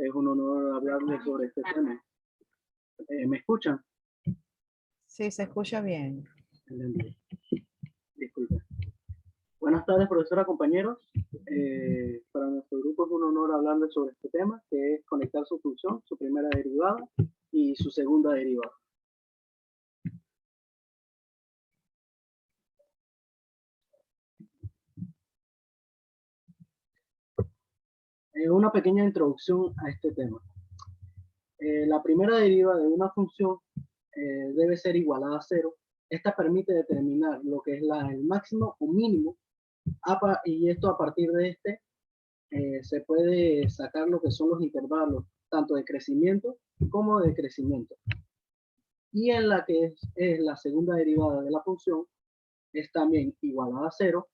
Es un honor hablarles sobre este tema. ¿Me escuchan? Sí, se escucha bien. Disculpe. Buenas tardes, profesora, compañeros. Para nuestro grupo es un honor hablarles sobre este tema, que es conectar su función, su primera derivada y su segunda derivada. Una pequeña introducción a este tema. La primera derivada de una función debe ser igualada a 0. Esta permite determinar lo que es el máximo o mínimo, y esto a partir de este se puede sacar lo que son los intervalos, tanto de crecimiento como de decrecimiento. Y en la que es la segunda derivada de la función, es también igualada a 0,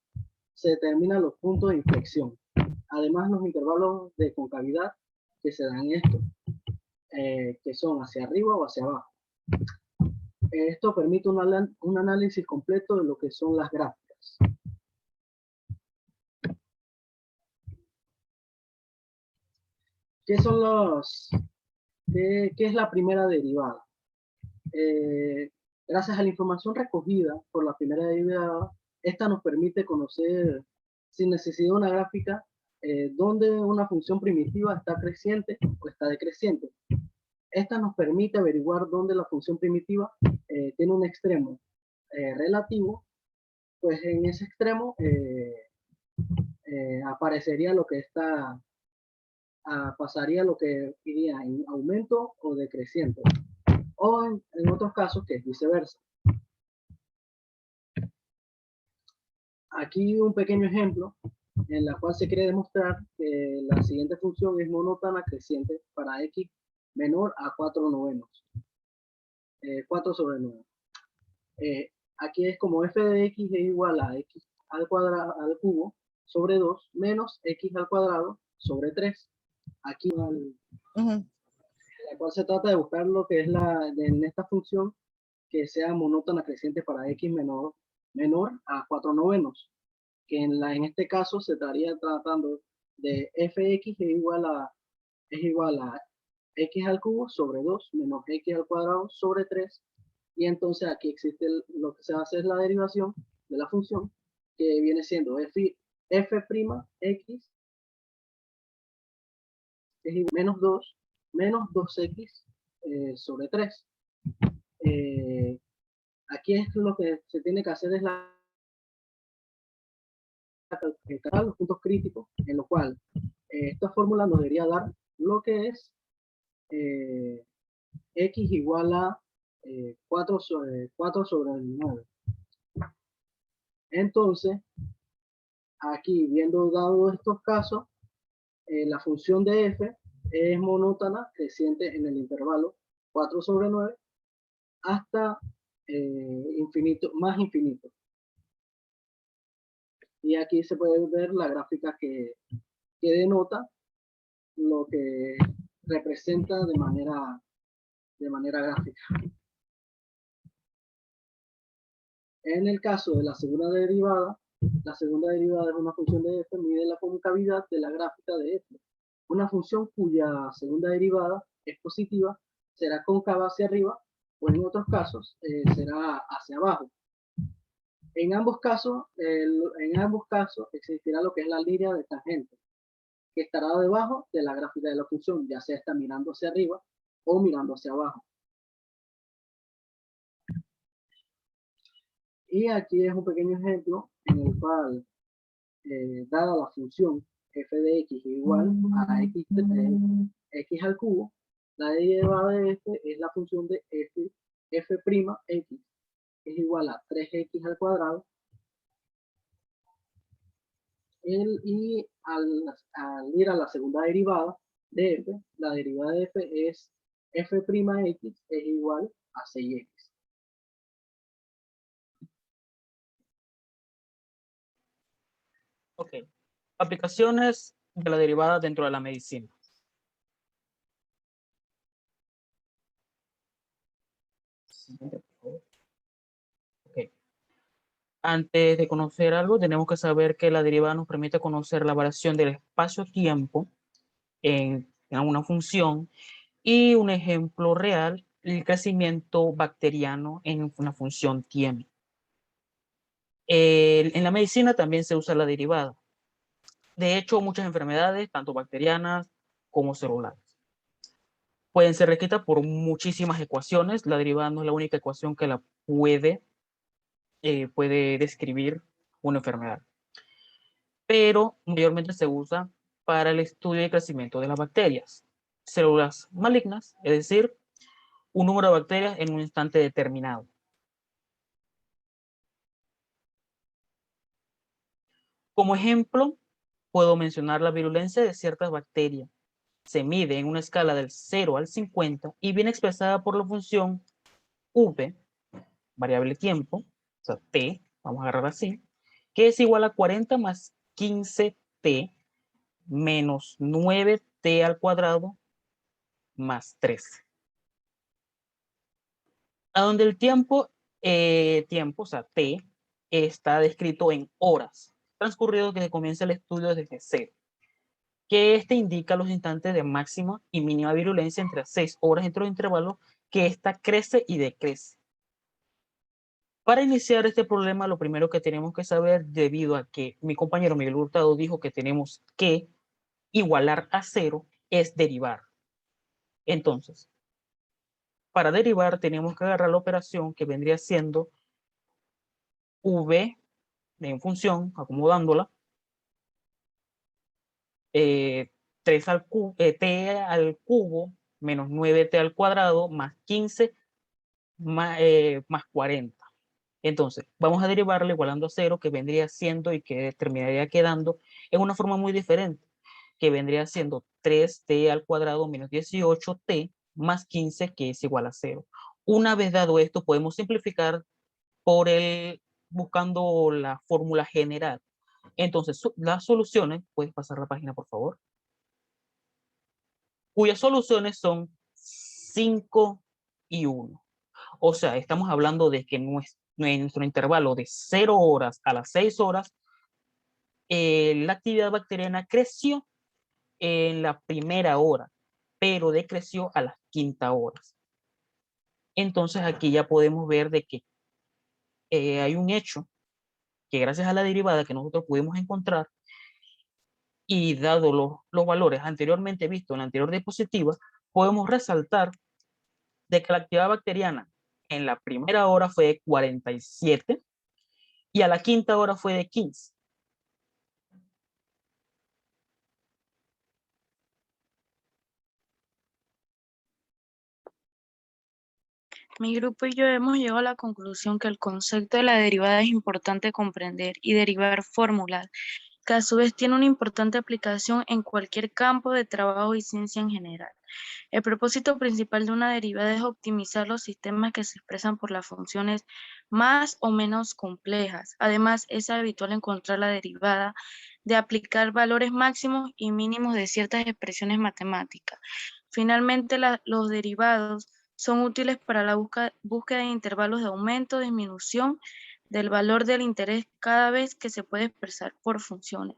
se determinan los puntos de inflexión. Además, los intervalos de concavidad que se dan en esto, que son hacia arriba o hacia abajo. Esto permite un análisis completo de lo que son las gráficas. ¿Qué es la primera derivada? Gracias a la información recogida por la primera derivada, esta nos permite conocer, sin necesidad de una gráfica, dónde una función primitiva está creciente o está decreciente. Esta nos permite averiguar dónde la función primitiva tiene un extremo relativo, pues en ese extremo aparecería lo que está, pasaría lo que iría en aumento o decreciente, o en otros casos que es viceversa. Aquí un pequeño ejemplo en la cual se quiere demostrar que la siguiente función es monótona creciente para x menor a 4 novenos. 4 sobre 9. Aquí es como f de x es igual a x al cuadrado al cubo sobre 2 menos x al cuadrado sobre 3. Aquí la cual se trata de buscar lo que es en esta función que sea monótona creciente para x menor a 4 novenos, que en este caso se estaría tratando de fx es igual a x al cubo sobre 2 menos x al cuadrado sobre 3, y entonces aquí existe lo que se hace es la derivación de la función, que viene siendo f' x es igual a menos 2x sobre 3. Aquí es lo que se tiene que hacer es calcular los puntos críticos, en lo cual esta fórmula nos debería dar lo que es x igual a 4 sobre 9. Entonces, aquí viendo dado estos casos, la función de f es monótona creciente en el intervalo 4 sobre 9 hasta infinito, más infinito. Y aquí se puede ver la gráfica que denota lo que representa de manera gráfica. En el caso de la segunda derivada es una función de f, mide la concavidad de la gráfica de f. Una función cuya segunda derivada es positiva será cóncava hacia arriba, o en otros casos será hacia abajo. En ambos casos existirá lo que es la línea de tangente, que estará debajo de la gráfica de la función, ya sea está mirando hacia arriba o mirando hacia abajo. Y aquí es un pequeño ejemplo en el cual, dada la función f de x igual a x al cubo, la derivada de f es la función de f' x es igual a 3x al cuadrado, y al ir a la segunda derivada de f, la derivada de f es f' x es igual a 6x. Ok. Aplicaciones de la derivada dentro de la medicina. Okay. Antes de conocer algo, tenemos que saber que la derivada nos permite conocer la variación del espacio-tiempo en tengan una función, y un ejemplo real, el crecimiento bacteriano en una función tiempo. En la medicina también se usa la derivada. De hecho, muchas enfermedades, tanto bacterianas como celulares, pueden ser reescritas por muchísimas ecuaciones. La derivada no es la única ecuación que la puede describir una enfermedad, pero mayormente se usa para el estudio y crecimiento de las bacterias, células malignas, es decir, un número de bacterias en un instante determinado. Como ejemplo, puedo mencionar la virulencia de ciertas bacterias. Se mide en una escala del 0 al 50 y viene expresada por la función v, variable tiempo, o sea, t, vamos a agarrar así, que es igual a 40 más 15t menos 9t al cuadrado más 3. A donde el tiempo, o sea, t, está descrito en horas, transcurrido desde que comienza el estudio desde 0, que este indica los instantes de máxima y mínima virulencia entre 6 horas entre los intervalos que esta crece y decrece. Para iniciar este problema, lo primero que tenemos que saber, debido a que mi compañero Miguel Hurtado dijo que tenemos que igualar a 0, es derivar. Entonces, para derivar tenemos que agarrar la operación que vendría siendo v en función, acomodándola, 3 al cubo, t al cubo menos 9t al cuadrado más 15 más 40. Entonces, vamos a derivarla igualando a 0, que vendría siendo y que terminaría quedando en una forma muy diferente, que vendría siendo 3t al cuadrado menos 18t más 15, que es igual a 0. Una vez dado esto, podemos simplificar buscando la fórmula general. Entonces, las soluciones, puedes pasar la página, por favor, cuyas soluciones son 5 y 1. O sea, estamos hablando de que nuestro intervalo de 0 horas a las 6 horas, la actividad bacteriana creció en la primera hora, pero decreció a las quinta horas. Entonces aquí ya podemos ver de que hay un hecho que gracias a la derivada que nosotros pudimos encontrar y dado los valores anteriormente vistos en la anterior diapositiva, podemos resaltar de que la actividad bacteriana en la primera hora fue de 47 y a la quinta hora fue de 15. Mi grupo y yo hemos llegado a la conclusión que el concepto de la derivada es importante comprender y derivar fórmulas, que a su vez tiene una importante aplicación en cualquier campo de trabajo y ciencia en general. El propósito principal de una derivada es optimizar los sistemas que se expresan por las funciones más o menos complejas. Además, es habitual encontrar la derivada de aplicar valores máximos y mínimos de ciertas expresiones matemáticas. Finalmente, los derivados son útiles para la búsqueda de intervalos de aumento o disminución del valor del interés cada vez que se puede expresar por funciones.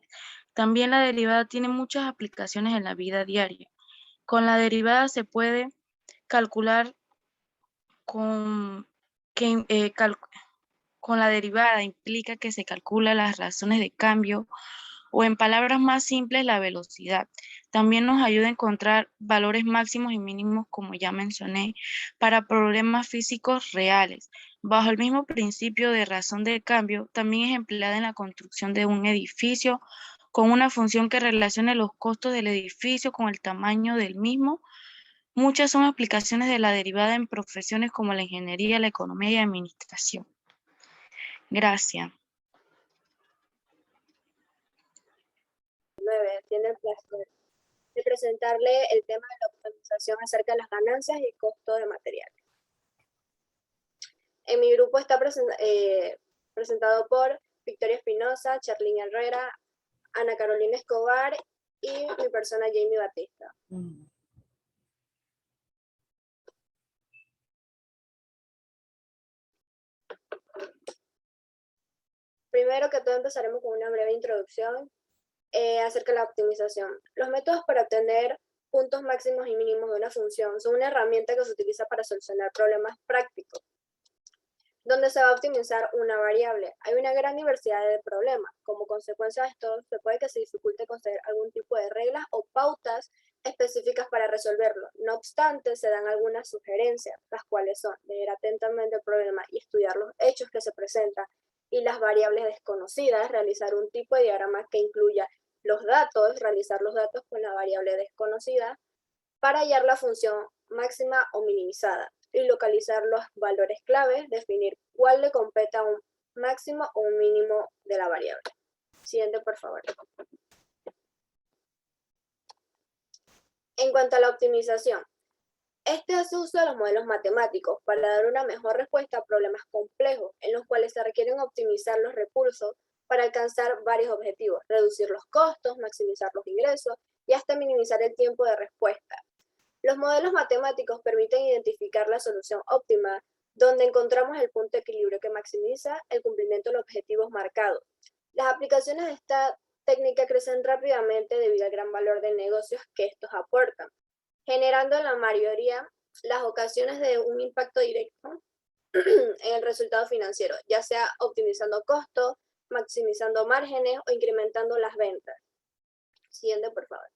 También la derivada tiene muchas aplicaciones en la vida diaria. Con la derivada se puede calcular con la derivada implica que se calcula las razones de cambio o en palabras más simples la velocidad. También nos ayuda a encontrar valores máximos y mínimos, como ya mencioné, para problemas físicos reales. Bajo el mismo principio de razón de cambio, también es empleada en la construcción de un edificio con una función que relacione los costos del edificio con el tamaño del mismo. Muchas son aplicaciones de la derivada en profesiones como la ingeniería, la economía y administración. Gracias. Tiene el placer de presentarle el tema de la optimización acerca de las ganancias y costo de materiales. En mi grupo está presentado por Victoria Espinosa, Charlene Herrera, Ana Carolina Escobar y mi persona Jamie Batista. Primero que todo empezaremos con una breve introducción acerca de la optimización. Los métodos para obtener puntos máximos y mínimos de una función son una herramienta que se utiliza para solucionar problemas prácticos, donde se va a optimizar una variable. Hay una gran diversidad de problemas. Como consecuencia de esto, se puede que se dificulte conseguir algún tipo de reglas o pautas específicas para resolverlo. No obstante, se dan algunas sugerencias, las cuales son leer atentamente el problema y estudiar los hechos que se presentan y las variables desconocidas, realizar un tipo de diagrama que incluya los datos, realizar los datos con la variable desconocida para hallar la función máxima o minimizada y localizar los valores claves, definir cuál le compete a un máximo o un mínimo de la variable. Siguiente, por favor. En cuanto a la optimización, este hace uso de los modelos matemáticos para dar una mejor respuesta a problemas complejos en los cuales se requieren optimizar los recursos para alcanzar varios objetivos, reducir los costos, maximizar los ingresos y hasta minimizar el tiempo de respuesta. Los modelos matemáticos permiten identificar la solución óptima, donde encontramos el punto de equilibrio que maximiza el cumplimiento de los objetivos marcados. Las aplicaciones de esta técnica crecen rápidamente debido al gran valor de negocios que estos aportan, generando en la mayoría las ocasiones de un impacto directo en el resultado financiero, ya sea optimizando costos, maximizando márgenes o incrementando las ventas. Siguiente, por favor.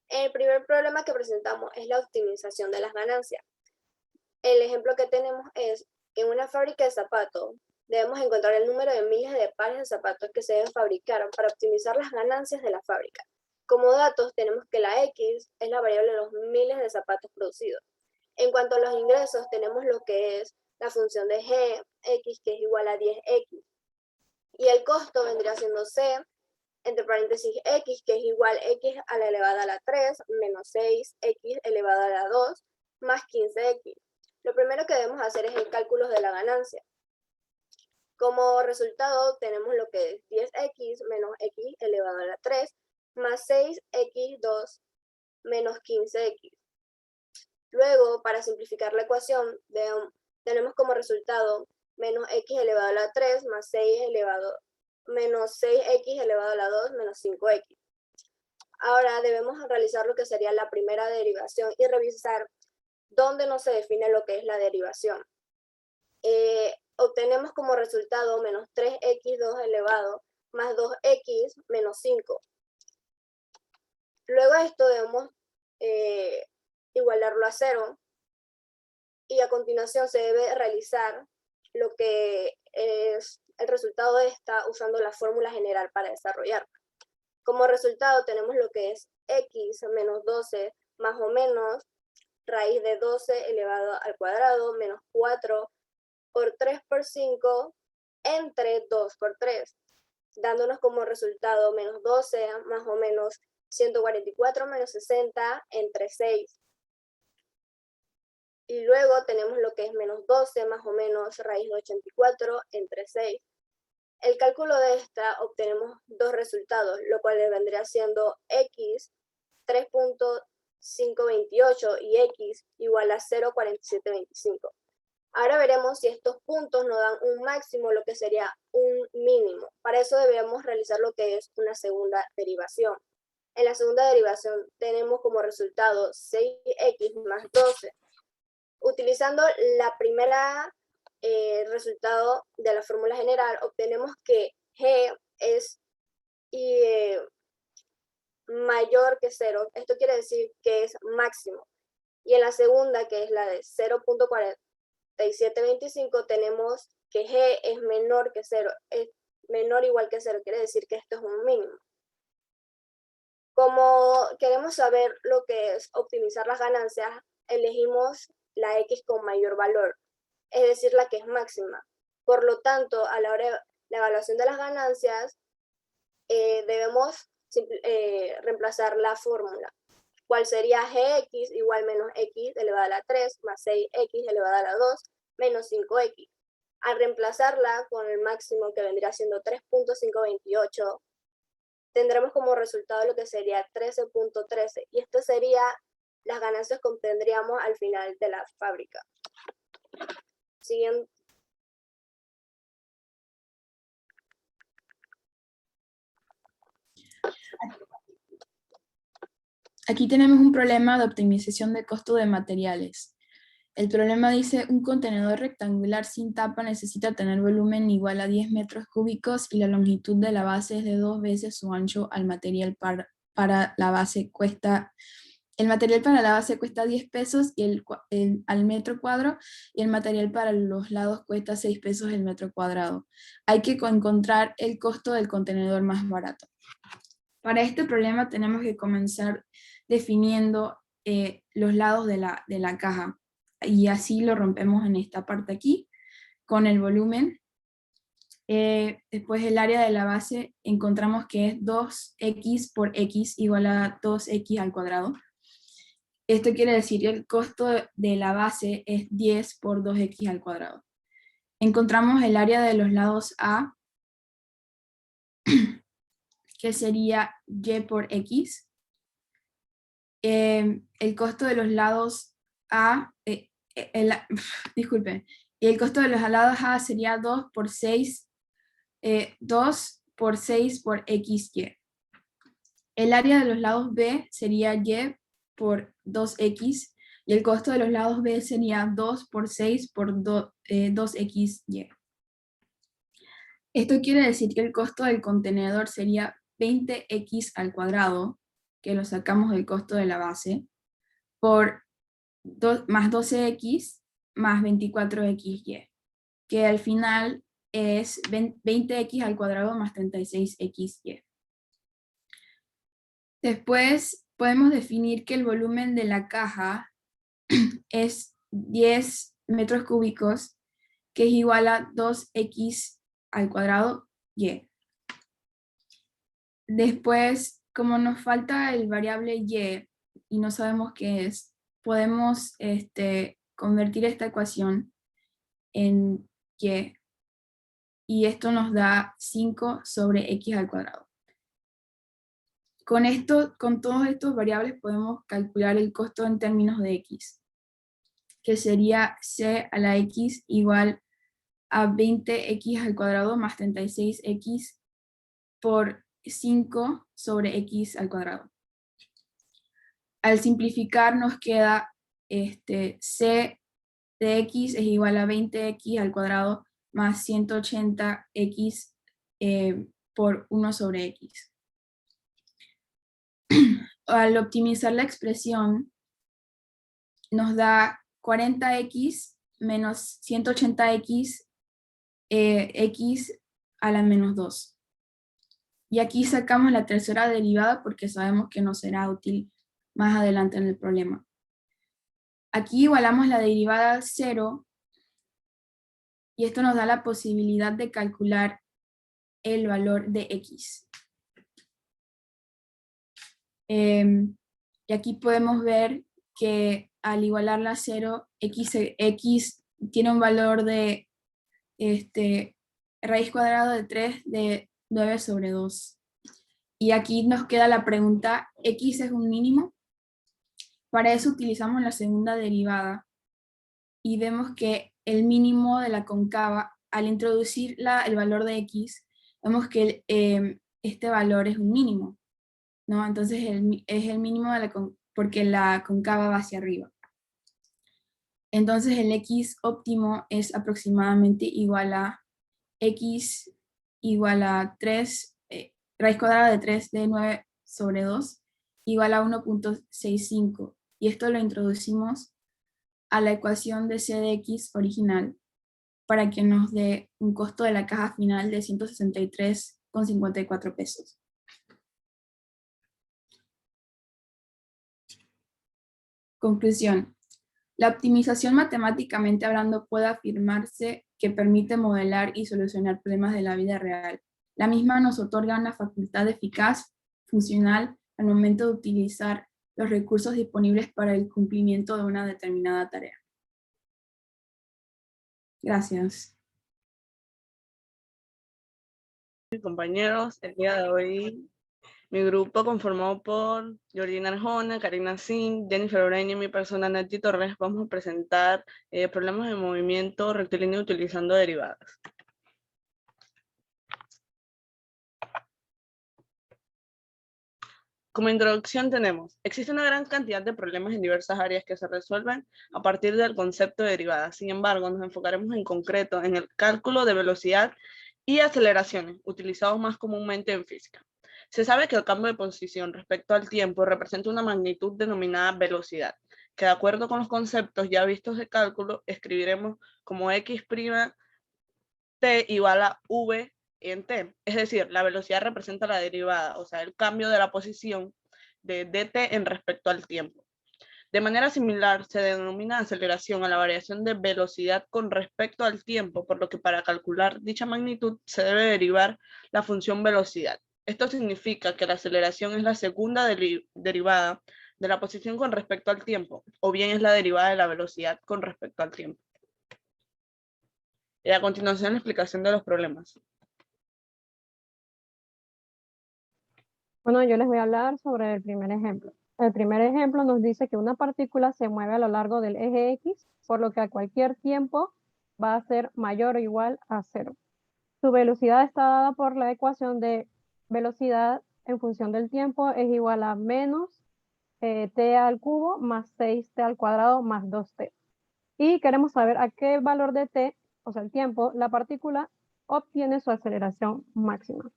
El primer problema que presentamos es la optimización de las ganancias. El ejemplo que tenemos es que en una fábrica de zapatos debemos encontrar el número de miles de pares de zapatos que se deben fabricar para optimizar las ganancias de la fábrica. Como datos tenemos que la X es la variable de los miles de zapatos producidos. En cuanto a los ingresos tenemos lo que es la función de G, X, que es igual a 10X. Y el costo vendría siendo C, entre paréntesis X, que es igual a X a la elevada a la 3, menos 6X elevado a la 2, más 15X. Lo primero que debemos hacer es el cálculo de la ganancia. Como resultado tenemos lo que es 10X menos X elevado a la 3, más 6X2 menos 15X. Luego, para simplificar la ecuación, tenemos como resultado menos X elevado a la 3 más 6 elevado menos 6X elevado a la 2 menos 5X. Ahora debemos realizar lo que sería la primera derivación y revisar dónde no se define lo que es la derivación. Obtenemos como resultado menos 3X2 elevado más 2X menos 5. Luego esto debemos igualarlo a 0 y a continuación se debe realizar lo que es el resultado de esta usando la fórmula general para desarrollarla. Como resultado tenemos lo que es X menos 12 más o menos raíz de 12 elevado al cuadrado menos 4 por 3 por 5 entre 2 por 3, dándonos como resultado menos 12 más o menos 144 menos 60 entre 6. Y luego tenemos lo que es menos 12 más o menos raíz de 84 entre 6. El cálculo de esta obtenemos dos resultados, lo cual vendría siendo X 3.528 y X igual a 0.4725. Ahora veremos si estos puntos nos dan un máximo, lo que sería un mínimo. Para eso debemos realizar lo que es una segunda derivación. En la segunda derivación tenemos como resultado 6X más 12. Utilizando la primera resultado de la fórmula general, obtenemos que G es mayor que 0. Esto quiere decir que es máximo. Y en la segunda, que es la de 0.4725, tenemos que G es menor que 0. Es menor o igual que 0. Quiere decir que esto es un mínimo. Como queremos saber lo que es optimizar las ganancias, elegimos la X con mayor valor, es decir, la que es máxima. Por lo tanto, a la hora de la evaluación de las ganancias, debemos reemplazar la fórmula, cuál sería Gx igual menos X elevado a la 3 más 6X elevado a la 2 menos 5X. Al reemplazarla con el máximo, que vendría siendo 3.528, tendremos como resultado lo que sería 13.13, y esto sería las ganancias que obtendríamos al final de la fábrica. Siguiente. Aquí tenemos un problema de optimización de costo de materiales. El problema dice, un contenedor rectangular sin tapa necesita tener volumen igual a 10 metros cúbicos y la longitud de la base es de 2 veces su ancho al material para la base cuesta... El material para la base cuesta 10 pesos y al metro cuadrado, y el material para los lados cuesta 6 pesos el metro cuadrado. Hay que encontrar el costo del contenedor más barato. Para este problema tenemos que comenzar definiendo los lados de la caja. Y así lo rompemos en esta parte aquí, con el volumen. Después el área de la base encontramos que es 2x por x igual a 2x al cuadrado. Esto quiere decir que el costo de la base es 10 por 2x al cuadrado. Encontramos el área de los lados A, que sería y por x. El costo de los lados A, disculpen, y el costo de los lados A sería 2 por 6 por xy. El área de los lados B sería y por 2x, y el costo de los lados B sería 2 por 6 por 2xy. Esto quiere decir que el costo del contenedor sería 20x al cuadrado, que lo sacamos del costo de la base, por más 12x más 24xy, que al final es 20x al cuadrado más 36xy. Después podemos definir que el volumen de la caja es 10 metros cúbicos, que es igual a 2x al cuadrado y. Después, como nos falta el variable y no sabemos qué es, podemos convertir esta ecuación en y esto nos da 5 sobre x al cuadrado. Con todos estos variables podemos calcular el costo en términos de x, que sería c a la x igual a 20x al cuadrado más 36x por 5 sobre x al cuadrado. Al simplificar nos queda c de x es igual a 20x al cuadrado más 180x por 1 sobre x. Al optimizar la expresión nos da 40x menos 180x x a la menos 2. Y aquí sacamos la tercera derivada porque sabemos que nos será útil más adelante en el problema. Aquí igualamos la derivada a 0 y esto nos da la posibilidad de calcular el valor de x. Y aquí podemos ver que al igualarla a 0, x tiene un valor de raíz cuadrada de 3 de 9 sobre 2. Y aquí nos queda la pregunta, ¿x es un mínimo? Para eso utilizamos la segunda derivada y vemos que el mínimo de la cóncava, al introducir el valor de x, vemos que este valor es un mínimo, ¿no? Entonces es el mínimo porque la cóncava va hacia arriba. Entonces el x óptimo es aproximadamente igual a x igual a 3, raíz cuadrada de 3 de 9 sobre 2, igual a 1.65. Y esto lo introducimos a la ecuación de c de x original para que nos dé un costo de la caja final de 163,54 pesos. Conclusión. La optimización matemáticamente hablando puede afirmarse que permite modelar y solucionar problemas de la vida real. La misma nos otorga una facultad eficaz, funcional, al momento de utilizar los recursos disponibles para el cumplimiento de una determinada tarea. Gracias. Compañeros, el día de hoy mi grupo conformado por Georgina Arjona, Karina Sin, Jennifer Oreña y mi persona Nati Torres vamos a presentar problemas de movimiento rectilíneo utilizando derivadas. Como introducción tenemos, existe una gran cantidad de problemas en diversas áreas que se resuelven a partir del concepto de derivada. Sin embargo, nos enfocaremos en concreto en el cálculo de velocidad y aceleraciones, utilizados más comúnmente en física. Se sabe que el cambio de posición respecto al tiempo representa una magnitud denominada velocidad, que de acuerdo con los conceptos ya vistos de cálculo, escribiremos como x' t igual a v en t. Es decir, la velocidad representa la derivada, o sea, el cambio de la posición de dt en respecto al tiempo. De manera similar, se denomina aceleración a la variación de velocidad con respecto al tiempo, por lo que para calcular dicha magnitud se debe derivar la función velocidad. Esto significa que la aceleración es la segunda derivada de la posición con respecto al tiempo, o bien es la derivada de la velocidad con respecto al tiempo. Y a continuación, la explicación de los problemas. Bueno, yo les voy a hablar sobre el primer ejemplo. El primer ejemplo nos dice que una partícula se mueve a lo largo del eje X, por lo que a cualquier tiempo va a ser mayor o igual a 0. Su velocidad está dada por la ecuación de velocidad en función del tiempo es igual a menos t al cubo más 6t al cuadrado más 2t. Y queremos saber a qué valor de t, o sea el tiempo, la partícula obtiene su aceleración máxima.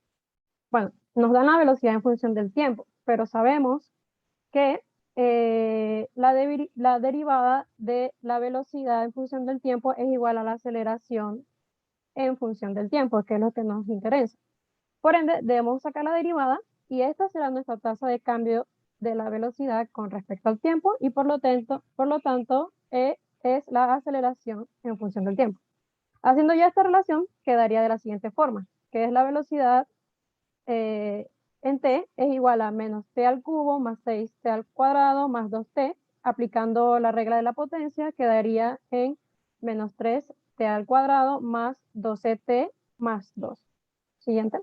Bueno, nos dan la velocidad en función del tiempo, pero sabemos que la derivada de la velocidad en función del tiempo es igual a la aceleración en función del tiempo, que es lo que nos interesa. Por ende, debemos sacar la derivada y esta será nuestra tasa de cambio de la velocidad con respecto al tiempo y por lo tanto es la aceleración en función del tiempo. Haciendo ya esta relación, quedaría de la siguiente forma, que es la velocidad en t es igual a menos t al cubo más 6t al cuadrado más 2t. Aplicando la regla de la potencia, quedaría en menos 3t al cuadrado más 12t más 2. Siguiente.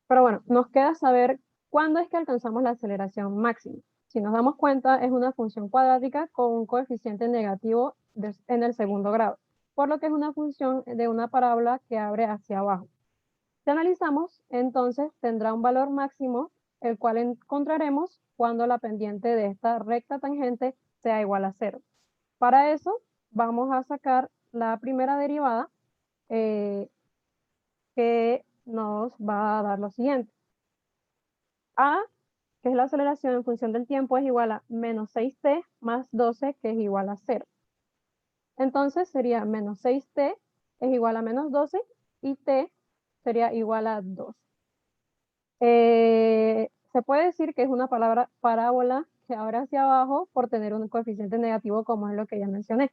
Pero bueno, nos queda saber cuándo es que alcanzamos la aceleración máxima. Si nos damos cuenta, es una función cuadrática con un coeficiente negativo en el segundo grado, por lo que es una función de una parábola que abre hacia abajo. Si analizamos, entonces tendrá un valor máximo, el cual encontraremos cuando la pendiente de esta recta tangente sea igual a 0. Para eso, vamos a sacar la primera derivada, que nos va a dar lo siguiente. A, que es la aceleración en función del tiempo, es igual a menos 6t más 12, que es igual a 0. Entonces sería menos 6t es igual a menos 12 y t sería igual a 2. Se puede decir que es una parábola que abre hacia abajo por tener un coeficiente negativo, como es lo que ya mencioné.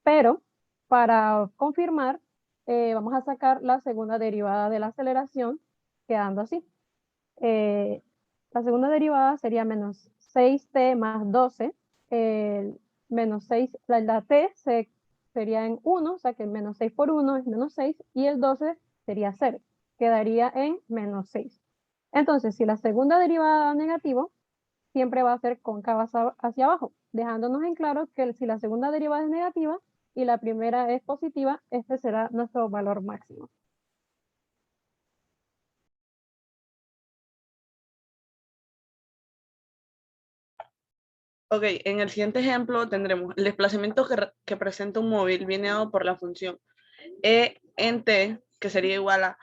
Pero para confirmar, vamos a sacar la segunda derivada de la aceleración, quedando así. La segunda derivada sería menos 6t más 12. Menos 6, la t sería en 1, o sea que menos 6 por 1 es menos 6, y el 12 sería 0. Quedaría en menos 6. Entonces, si la segunda derivada da negativo, siempre va a ser cóncava hacia abajo, dejándonos en claro que si la segunda derivada es negativa y la primera es positiva, este será nuestro valor máximo. Ok, en el siguiente ejemplo tendremos el desplazamiento que presenta un móvil viene dado por la función e en t, que sería igual a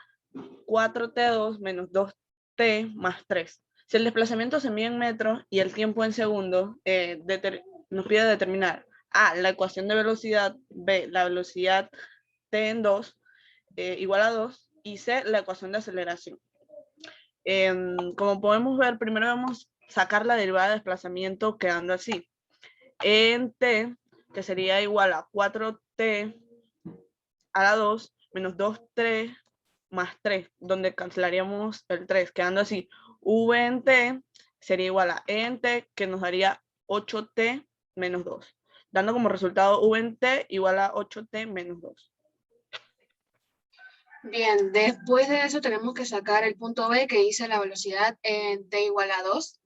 4t2 menos 2t más 3. Si el desplazamiento se mide en metros y el tiempo en segundos, nos pide determinar A, la ecuación de velocidad, B, la velocidad t en 2 igual a 2, y C, la ecuación de aceleración. Como podemos ver, primero vamos a sacar la derivada de desplazamiento quedando así. En t, que sería igual a 4t a la 2 menos 2t más 3, donde cancelaríamos el 3, quedando así. V en t sería igual a E en t, que nos daría 8t menos 2, dando como resultado V en t igual a 8t menos 2. Bien, después de eso tenemos que sacar el punto B, que dice la velocidad en t igual a 2.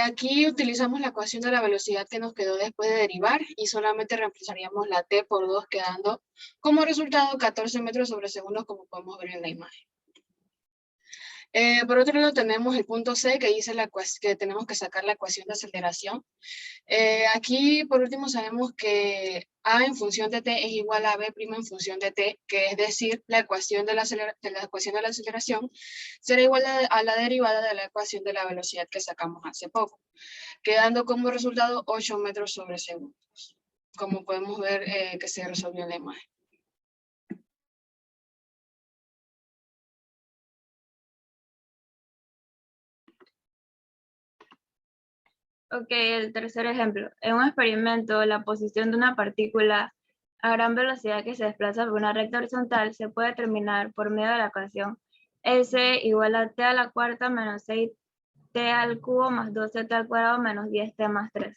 Aquí utilizamos la ecuación de la velocidad que nos quedó después de derivar y solamente reemplazaríamos la t por 2, quedando como resultado 14 metros sobre segundo, como podemos ver en la imagen. Por otro lado tenemos el punto C, que dice que tenemos que sacar la ecuación de aceleración. Aquí por último sabemos que A en función de t es igual a B' en función de t, que es decir, la ecuación de la aceleración será igual a la derivada de la ecuación de la velocidad que sacamos hace poco, quedando como resultado 8 metros sobre segundo, como podemos ver que se resolvió en la imagen. Ok, el tercer ejemplo. En un experimento, la posición de una partícula a gran velocidad que se desplaza por una recta horizontal se puede determinar por medio de la ecuación S igual a t a la cuarta menos 6t al cubo más 12t al cuadrado menos 10t más 3.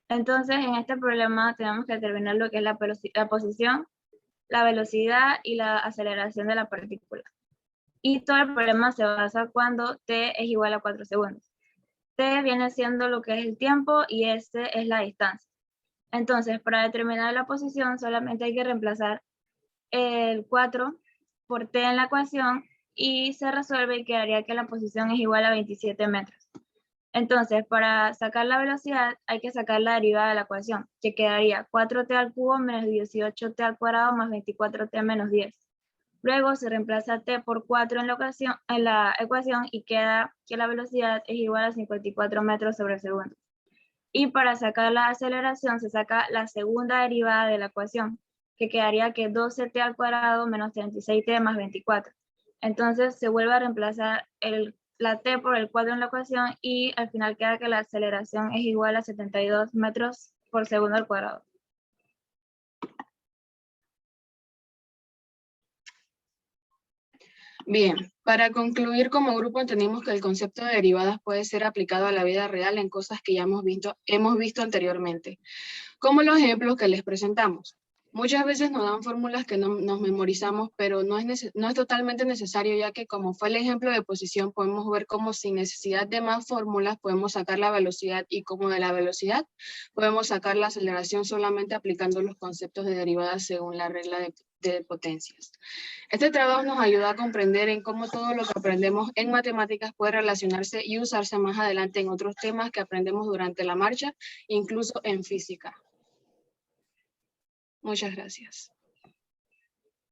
Entonces, en este problema tenemos que determinar lo que es la posición, la velocidad y la aceleración de la partícula. Y todo el problema se basa cuando t es igual a 4 segundos. T viene siendo lo que es el tiempo y S es la distancia. Entonces, para determinar la posición solamente hay que reemplazar el 4 por T en la ecuación y se resuelve y quedaría que la posición es igual a 27 metros. Entonces, para sacar la velocidad hay que sacar la derivada de la ecuación, que quedaría 4t al cubo menos 18t al cuadrado más 24t menos 10. Luego se reemplaza t por 4 en la ecuación y queda que la velocidad es igual a 54 metros sobre segundo. Y para sacar la aceleración se saca la segunda derivada de la ecuación, que quedaría que 12t al cuadrado menos 36t más 24. Entonces se vuelve a reemplazar la t por el 4 en la ecuación y al final queda que la aceleración es igual a 72 metros por segundo al cuadrado. Bien, para concluir, como grupo entendimos que el concepto de derivadas puede ser aplicado a la vida real en cosas que ya hemos visto anteriormente, como los ejemplos que les presentamos. Muchas veces nos dan fórmulas que no nos memorizamos, pero no es totalmente necesario, ya que como fue el ejemplo de posición, podemos ver cómo sin necesidad de más fórmulas podemos sacar la velocidad y como de la velocidad podemos sacar la aceleración solamente aplicando los conceptos de derivadas según la regla de potencias. Este trabajo nos ayuda a comprender en cómo todo lo que aprendemos en matemáticas puede relacionarse y usarse más adelante en otros temas que aprendemos durante la marcha, incluso en física. Muchas gracias.